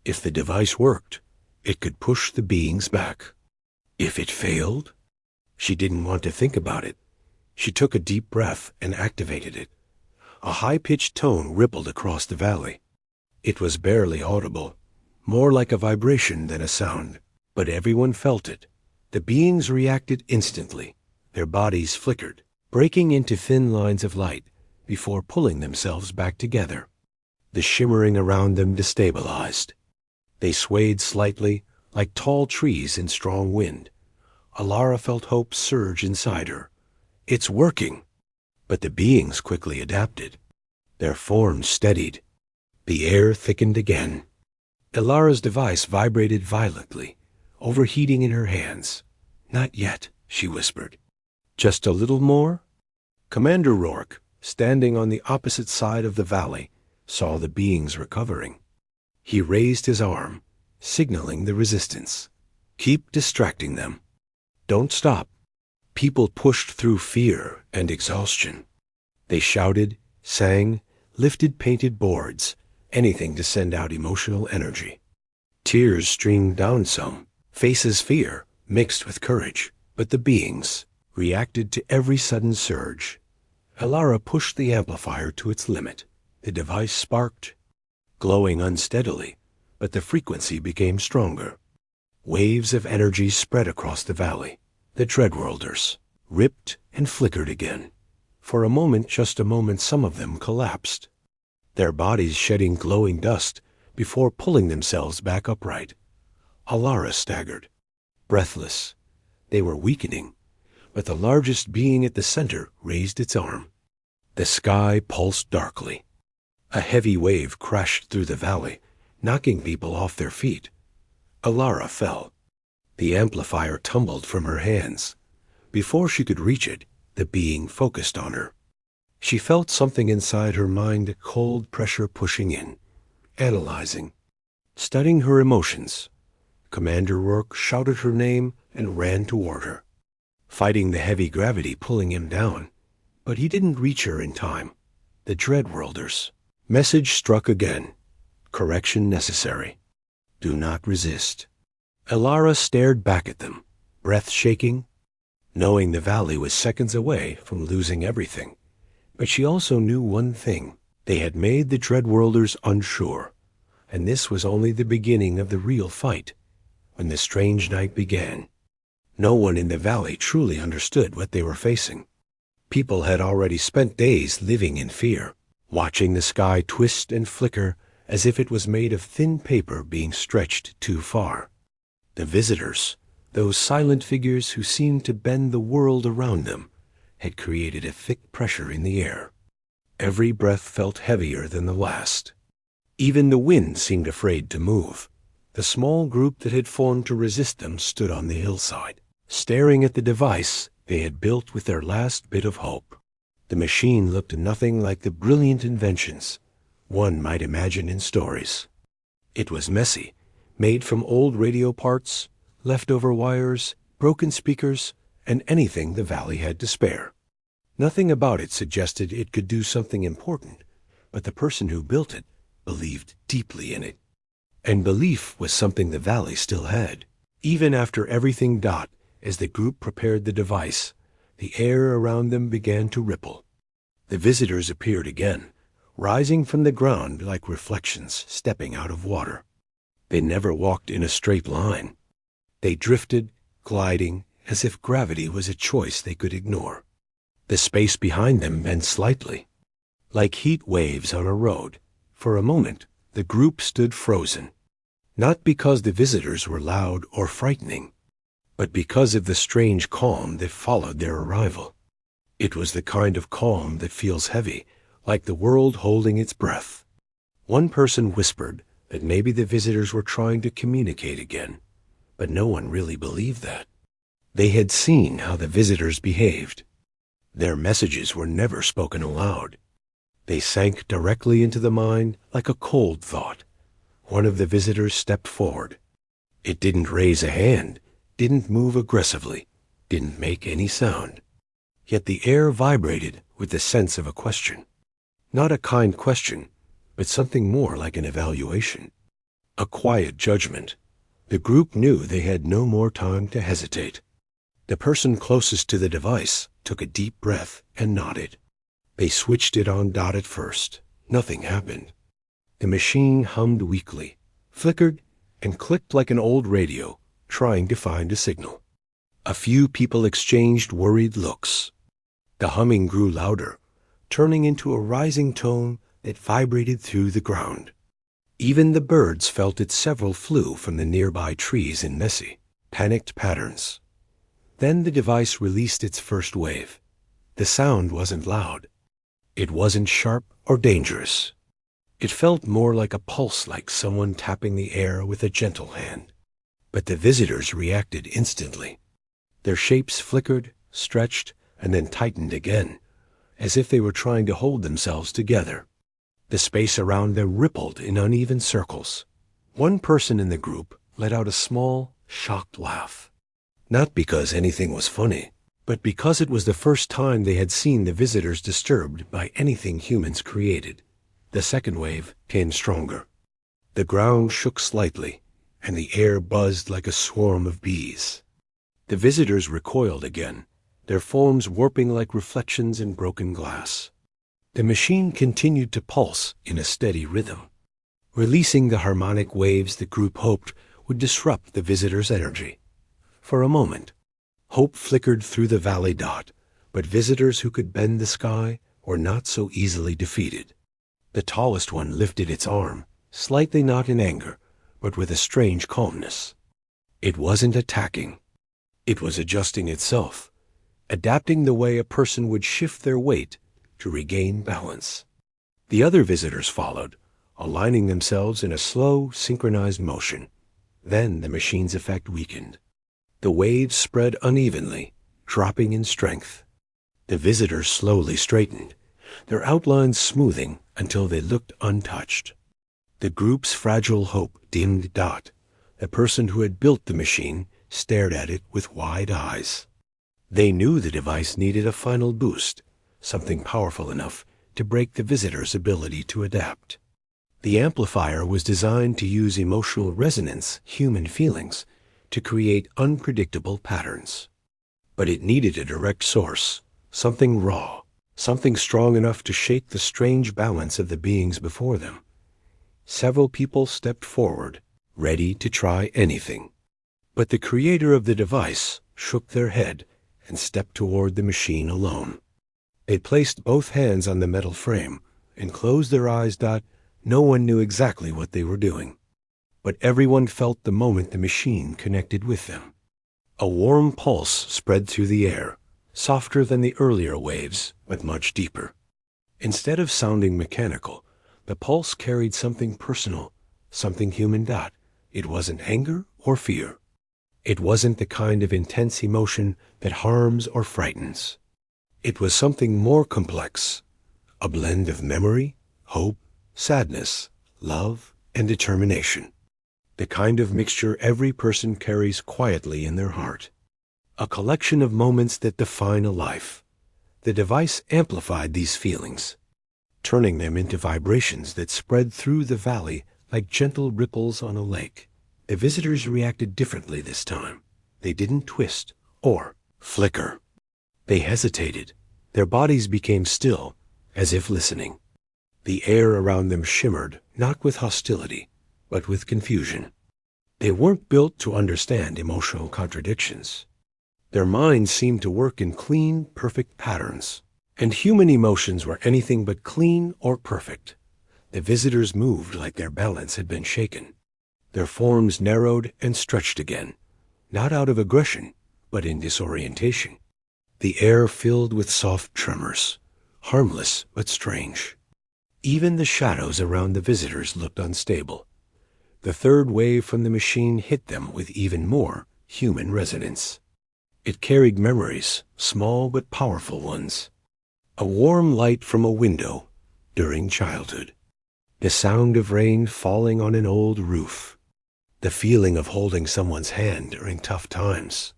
A: If the device worked, it could push the beings back. If it failed? She didn't want to think about it. She took a deep breath and activated it. A high-pitched tone rippled across the valley. It was barely audible, more like a vibration than a sound, but everyone felt it. The beings reacted instantly. Their bodies flickered, breaking into thin lines of light before pulling themselves back together. The shimmering around them destabilized. They swayed slightly, like tall trees in strong wind. Elara felt hope surge inside her. It's working! But the beings quickly adapted. Their forms steadied. The air thickened again. Elara's device vibrated violently, overheating in her hands. "Not yet," she whispered. "Just a little more?" Commander Rourke, standing on the opposite side of the valley, saw the beings recovering. He raised his arm, signaling the resistance. "Keep distracting them. Don't stop." People pushed through fear and exhaustion. They shouted, sang, lifted painted boards, anything to send out emotional energy. Tears streamed down some, faces fear mixed with courage, but the beings reacted to every sudden surge. Elara pushed the amplifier to its limit. The device sparked, glowing unsteadily, but the frequency became stronger. Waves of energy spread across the valley. The Dreadworlders ripped and flickered again. For a moment, just a moment, some of them collapsed, their bodies shedding glowing dust before pulling themselves back upright. Elara staggered, breathless. They were weakening, but the largest being at the center raised its arm. The sky pulsed darkly. A heavy wave crashed through the valley, knocking people off their feet. Elara fell. The amplifier tumbled from her hands. Before she could reach it, the being focused on her. She felt something inside her mind, cold pressure pushing in, analyzing, studying her emotions. Commander Rourke shouted her name and ran toward her, fighting the heavy gravity pulling him down. But he didn't reach her in time. The Dreadworlders. Message struck again. Correction necessary. Do not resist. Elara stared back at them, breath shaking, knowing the valley was seconds away from losing everything. But she also knew one thing. They had made the Dreadworlders unsure, and this was only the beginning of the real fight. When the strange night began, no one in the valley truly understood what they were facing. People had already spent days living in fear, watching the sky twist and flicker as if it was made of thin paper being stretched too far. The visitors, those silent figures who seemed to bend the world around them, had created a thick pressure in the air. Every breath felt heavier than the last. Even the wind seemed afraid to move. The small group that had formed to resist them stood on the hillside, staring at the device they had built with their last bit of hope. The machine looked nothing like the brilliant inventions one might imagine in stories. It was messy, made from old radio parts, leftover wires, broken speakers, and anything the valley had to spare. Nothing about it suggested it could do something important, but the person who built it believed deeply in it. And belief was something the valley still had. Even after everything died, as the group prepared the device, the air around them began to ripple. The visitors appeared again, rising from the ground like reflections stepping out of water. They never walked in a straight line. They drifted, gliding, as if gravity was a choice they could ignore. The space behind them bent slightly, like heat waves on a road. For a moment, the group stood frozen, not because the visitors were loud or frightening, but because of the strange calm that followed their arrival. It was the kind of calm that feels heavy, like the world holding its breath. One person whispered that maybe the visitors were trying to communicate again, but no one really believed that. They had seen how the visitors behaved. Their messages were never spoken aloud. They sank directly into the mind like a cold thought. One of the visitors stepped forward. It didn't raise a hand, didn't move aggressively, didn't make any sound. Yet the air vibrated with the sense of a question. Not a kind question, but something more like an evaluation. A quiet judgment. The group knew they had no more time to hesitate. The person closest to the device took a deep breath and nodded. They switched it on dot at first. Nothing happened. The machine hummed weakly, flickered, and clicked like an old radio, trying to find a signal. A few people exchanged worried looks. The humming grew louder, turning into a rising tone that vibrated through the ground. Even the birds felt it. Several flew from the nearby trees in messy, panicked patterns. Then the device released its first wave. The sound wasn't loud. It wasn't sharp or dangerous. It felt more like a pulse, like someone tapping the air with a gentle hand. But the visitors reacted instantly. Their shapes flickered, stretched, and then tightened again, as if they were trying to hold themselves together. The space around them rippled in uneven circles. One person in the group let out a small, shocked laugh. Not because anything was funny, but because it was the first time they had seen the visitors disturbed by anything humans created. The second wave came stronger. The ground shook slightly, and the air buzzed like a swarm of bees. The visitors recoiled again, their forms warping like reflections in broken glass. The machine continued to pulse in a steady rhythm, releasing the harmonic waves the group hoped would disrupt the visitors' energy. For a moment, hope flickered through the valley dot, but visitors who could bend the sky were not so easily defeated. The tallest one lifted its arm, slightly not in anger, but with a strange calmness. It wasn't attacking. It was adjusting itself, adapting the way a person would shift their weight to regain balance. The other visitors followed, aligning themselves in a slow, synchronized motion. Then the machine's effect weakened. The waves spread unevenly, dropping in strength. The visitors slowly straightened, their outlines smoothing until they looked untouched. The group's fragile hope dimmed dot. The person who had built the machine stared at it with wide eyes. They knew the device needed a final boost, something powerful enough to break the visitor's ability to adapt. The amplifier was designed to use emotional resonance, human feelings, to create unpredictable patterns. But it needed a direct source, something raw, something strong enough to shake the strange balance of the beings before them. Several people stepped forward, ready to try anything. But the creator of the device shook their head and stepped toward the machine alone. They placed both hands on the metal frame and closed their eyes. No one knew exactly what they were doing, but everyone felt the moment the machine connected with them. A warm pulse spread through the air, softer than the earlier waves, but much deeper. Instead of sounding mechanical, the pulse carried something personal, something human. It wasn't anger or fear. It wasn't the kind of intense emotion that harms or frightens. It was something more complex, a blend of memory, hope, sadness, love, and determination. The kind of mixture every person carries quietly in their heart. A collection of moments that define a life. The device amplified these feelings, turning them into vibrations that spread through the valley like gentle ripples on a lake. The visitors reacted differently this time. They didn't twist or flicker. They hesitated. Their bodies became still, as if listening. The air around them shimmered, not with hostility, but with confusion. They weren't built to understand emotional contradictions. Their minds seemed to work in clean, perfect patterns, and human emotions were anything but clean or perfect. The visitors moved like their balance had been shaken. Their forms narrowed and stretched again, not out of aggression, but in disorientation. The air filled with soft tremors, harmless but strange. Even the shadows around the visitors looked unstable. The third wave from the machine hit them with even more human resonance. It carried memories, small but powerful ones. A warm light from a window during childhood. The sound of rain falling on an old roof. The feeling of holding someone's hand during tough times.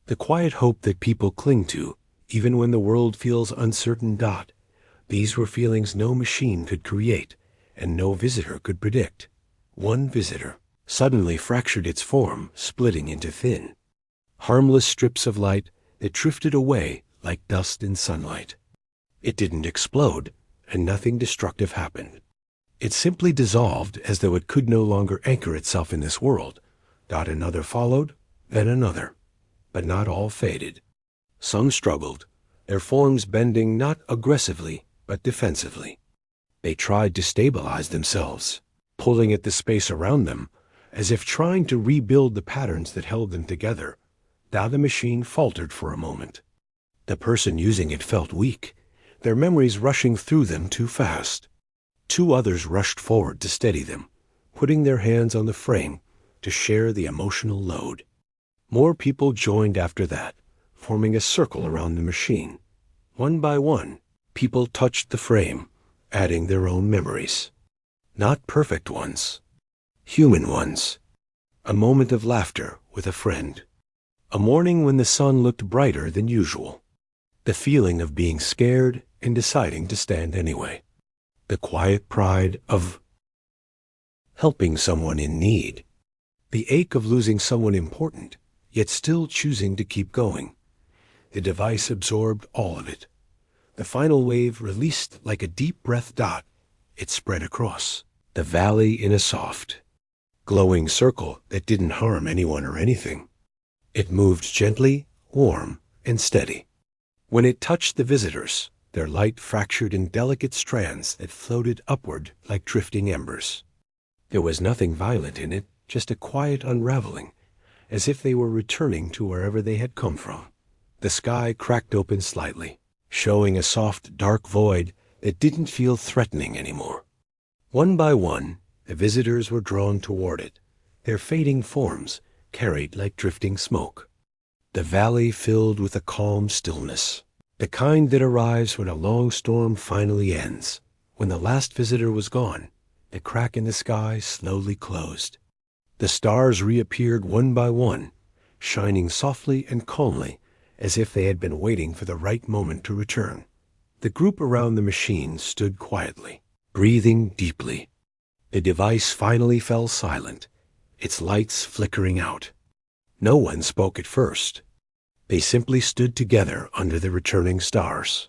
A: The quiet hope that people cling to, even when the world feels uncertain. These were feelings no machine could create, and no visitor could predict. One visitor suddenly fractured its form, splitting into thin, harmless strips of light that drifted away like dust in sunlight. It didn't explode, and nothing destructive happened. It simply dissolved as though it could no longer anchor itself in this world. Another followed, then another. But not all faded. Some struggled, their forms bending not aggressively, but defensively. They tried to stabilize themselves, pulling at the space around them, as if trying to rebuild the patterns that held them together. The machine faltered for a moment. The person using it felt weak, their memories rushing through them too fast. Two others rushed forward to steady them, putting their hands on the frame to share the emotional load. More people joined after that, forming a circle around the machine. One by one, people touched the frame, adding their own memories. Not perfect ones, human ones. A moment of laughter with a friend. A morning when the sun looked brighter than usual. The feeling of being scared and deciding to stand anyway. The quiet pride of helping someone in need. The ache of losing someone important, yet still choosing to keep going. The device absorbed all of it. The final wave released like a deep breath. It spread across the valley in a soft, glowing circle that didn't harm anyone or anything. It moved gently, warm, and steady. When it touched the visitors, their light fractured in delicate strands that floated upward like drifting embers. There was nothing violent in it, just a quiet unraveling, as if they were returning to wherever they had come from. The sky cracked open slightly, showing a soft, dark void that didn't feel threatening anymore. One by one, the visitors were drawn toward it, their fading forms carried like drifting smoke. The valley filled with a calm stillness, the kind that arrives when a long storm finally ends. When the last visitor was gone, the crack in the sky slowly closed. The stars reappeared one by one, shining softly and calmly, as if they had been waiting for the right moment to return. The group around the machine stood quietly, breathing deeply. The device finally fell silent, its lights flickering out. No one spoke at first. They simply stood together under the returning stars,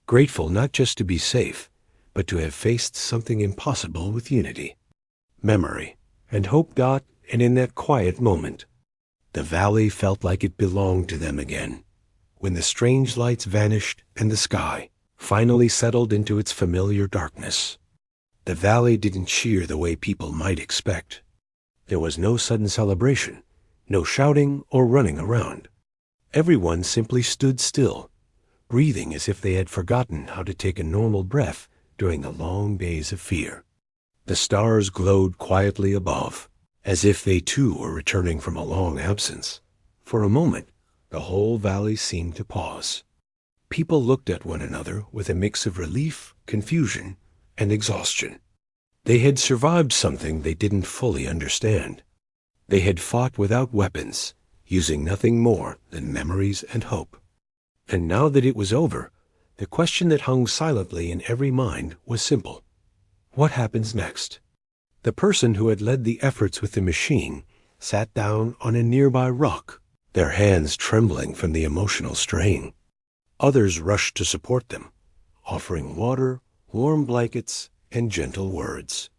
A: grateful not just to be safe, but to have faced something impossible with unity, memory, and hope. And in that quiet moment, the valley felt like it belonged to them again. When the strange lights vanished and the sky finally settled into its familiar darkness, the valley didn't cheer the way people might expect. There was no sudden celebration, no shouting or running around. Everyone simply stood still, breathing as if they had forgotten how to take a normal breath during the long days of fear. The stars glowed quietly above, as if they too were returning from a long absence. For a moment, the whole valley seemed to pause. People looked at one another with a mix of relief, confusion, and exhaustion. They had survived something they didn't fully understand. They had fought without weapons, using nothing more than memories and hope. And now that it was over, the question that hung silently in every mind was simple. What happens next? The person who had led the efforts with the machine sat down on a nearby rock, their hands trembling from the emotional strain. Others rushed to support them, offering water, warm blankets, and gentle words.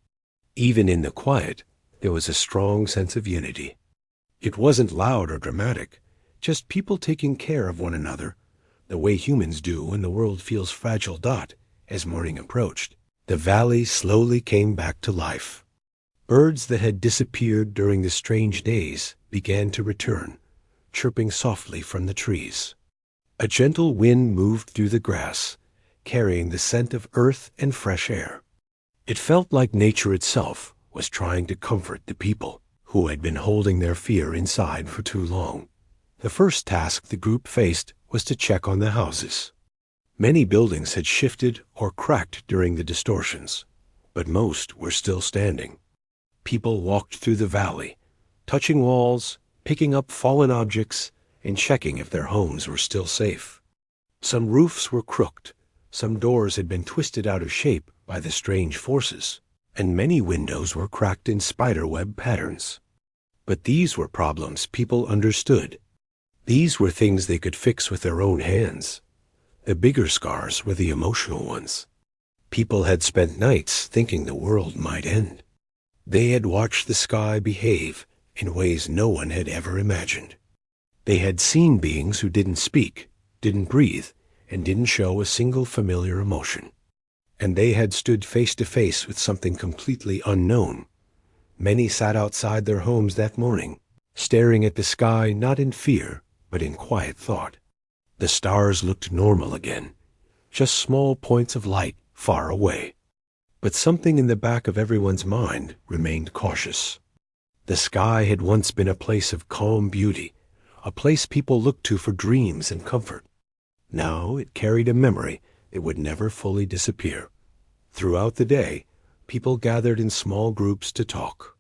A: Even in the quiet, there was a strong sense of unity. It wasn't loud or dramatic, just people taking care of one another, the way humans do when the world feels fragile. As morning approached, the valley slowly came back to life. Birds that had disappeared during the strange days began to return, chirping softly from the trees. A gentle wind moved through the grass, carrying the scent of earth and fresh air. It felt like nature itself was trying to comfort the people who had been holding their fear inside for too long. The first task the group faced was to check on the houses. Many buildings had shifted or cracked during the distortions, but most were still standing. People walked through the valley, touching walls, picking up fallen objects, and checking if their homes were still safe. Some roofs were crooked, some doors had been twisted out of shape by the strange forces, and many windows were cracked in spiderweb patterns. But these were problems people understood. These were things they could fix with their own hands. The bigger scars were the emotional ones. People had spent nights thinking the world might end. They had watched the sky behave in ways no one had ever imagined. They had seen beings who didn't speak, didn't breathe, and didn't show a single familiar emotion. And they had stood face to face with something completely unknown. Many sat outside their homes that morning, staring at the sky not in fear, but in quiet thought. The stars looked normal again, just small points of light far away. But something in the back of everyone's mind remained cautious. The sky had once been a place of calm beauty, a place people looked to for dreams and comfort. Now it carried a memory that would never fully disappear. Throughout the day, people gathered in small groups to talk.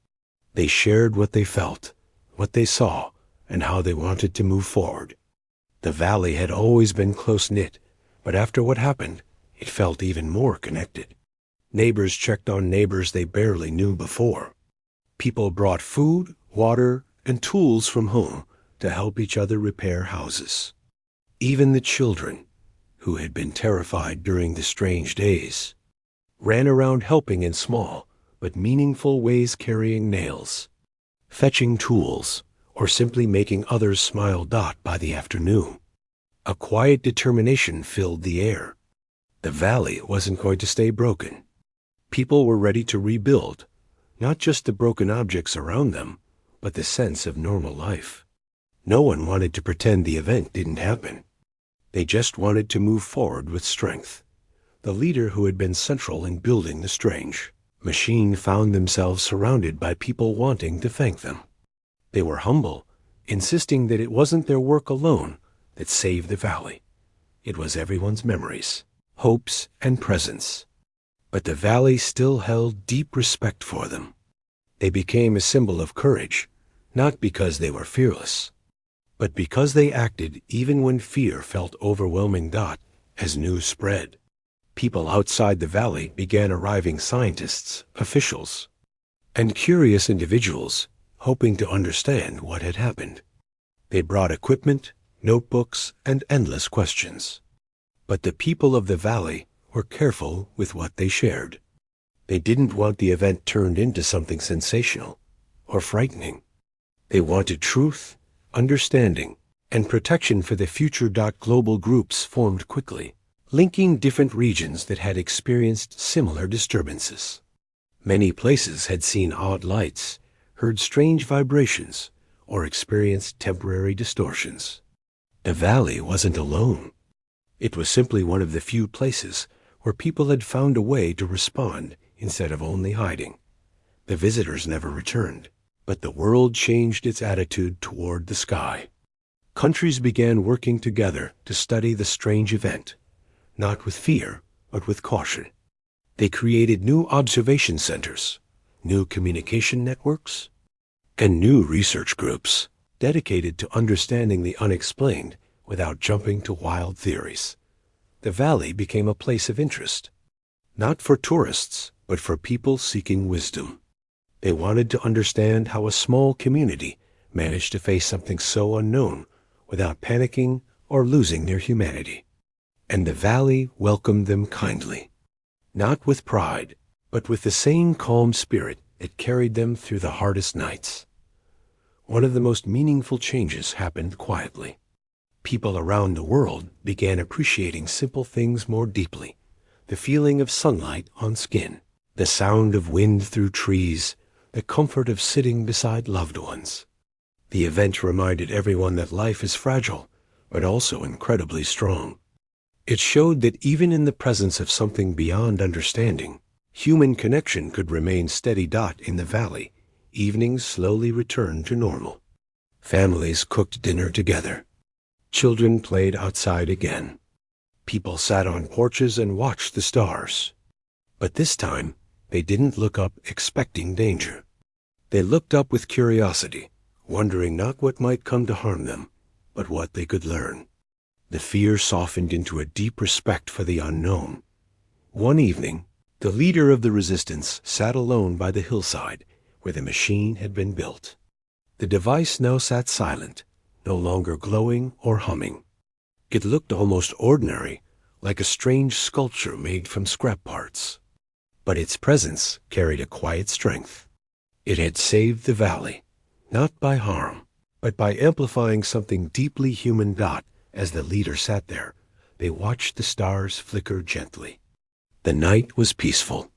A: They shared what they felt, what they saw, and how they wanted to move forward. The valley had always been close-knit, but after what happened, it felt even more connected. Neighbors checked on neighbors they barely knew before. People brought food, water, and tools from home to help each other repair houses. Even the children, who had been terrified during the strange days, ran around helping in small but meaningful ways, carrying nails, fetching tools, or simply making others smile. By the afternoon, a quiet determination filled the air. The valley wasn't going to stay broken. People were ready to rebuild, not just the broken objects around them, but the sense of normal life. No one wanted to pretend the event didn't happen. They just wanted to move forward with strength. The leader who had been central in building the strange machine found themselves surrounded by people wanting to thank them. They were humble, insisting that it wasn't their work alone that saved the valley. It was everyone's memories, hopes, and presence. But the valley still held deep respect for them. They became a symbol of courage, not because they were fearless, but because they acted even when fear felt overwhelming. As news spread, people outside the valley began arriving: scientists, officials, and curious individuals hoping to understand what had happened. They brought equipment, notebooks, and endless questions. But the people of the valley were careful with what they shared. They didn't want the event turned into something sensational or frightening. They wanted truth, understanding, and protection for the future. Global groups formed quickly, linking different regions that had experienced similar disturbances. Many places had seen odd lights, heard strange vibrations, or experienced temporary distortions. The valley wasn't alone. It was simply one of the few places where people had found a way to respond instead of only hiding. The visitors never returned, but the world changed its attitude toward the sky. Countries began working together to study the strange event, not with fear, but with caution. They created new observation centers, new communication networks, and new research groups dedicated to understanding the unexplained without jumping to wild theories. The valley became a place of interest, not for tourists, but for people seeking wisdom. They wanted to understand how a small community managed to face something so unknown without panicking or losing their humanity. And the valley welcomed them kindly, not with pride, but with the same calm spirit that carried them through the hardest nights. One of the most meaningful changes happened quietly. People around the world began appreciating simple things more deeply. The feeling of sunlight on skin, the sound of wind through trees, the comfort of sitting beside loved ones. The event reminded everyone that life is fragile, but also incredibly strong. It showed that even in the presence of something beyond understanding, human connection could remain steady. In the valley, evenings slowly returned to normal. Families cooked dinner together. Children played outside again. People sat on porches and watched the stars. But this time, they didn't look up expecting danger. They looked up with curiosity, wondering not what might come to harm them, but what they could learn. The fear softened into a deep respect for the unknown. One evening, the leader of the resistance sat alone by the hillside where the machine had been built. The device now sat silent, no longer glowing or humming. It looked almost ordinary, like a strange sculpture made from scrap parts. But its presence carried a quiet strength. It had saved the valley, not by harm, but by amplifying something deeply human. As the leader sat there, they watched the stars flicker gently. The night was peaceful,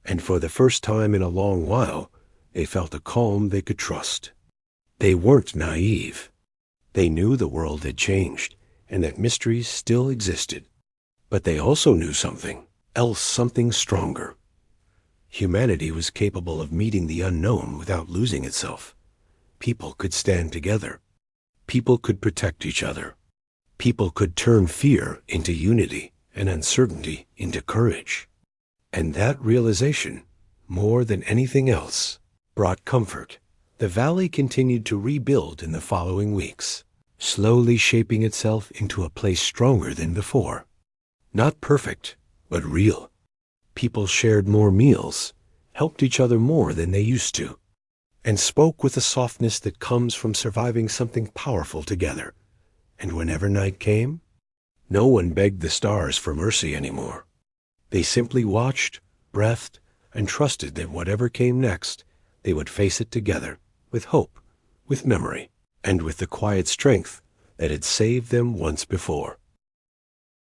A: and for the first time in a long while, they felt a calm they could trust. They weren't naive. They knew the world had changed, and that mysteries still existed. But they also knew something else, something stronger. Humanity was capable of meeting the unknown without losing itself. People could stand together. People could protect each other. People could turn fear into unity and uncertainty into courage. And that realization, more than anything else, brought comfort. The valley continued to rebuild in the following weeks, slowly shaping itself into a place stronger than before. Not perfect, but real. People shared more meals, helped each other more than they used to, and spoke with the softness that comes from surviving something powerful together. And whenever night came, no one begged the stars for mercy anymore. They simply watched, breathed, and trusted that whatever came next, they would face it together, with hope, with memory, and with the quiet strength that had saved them once before.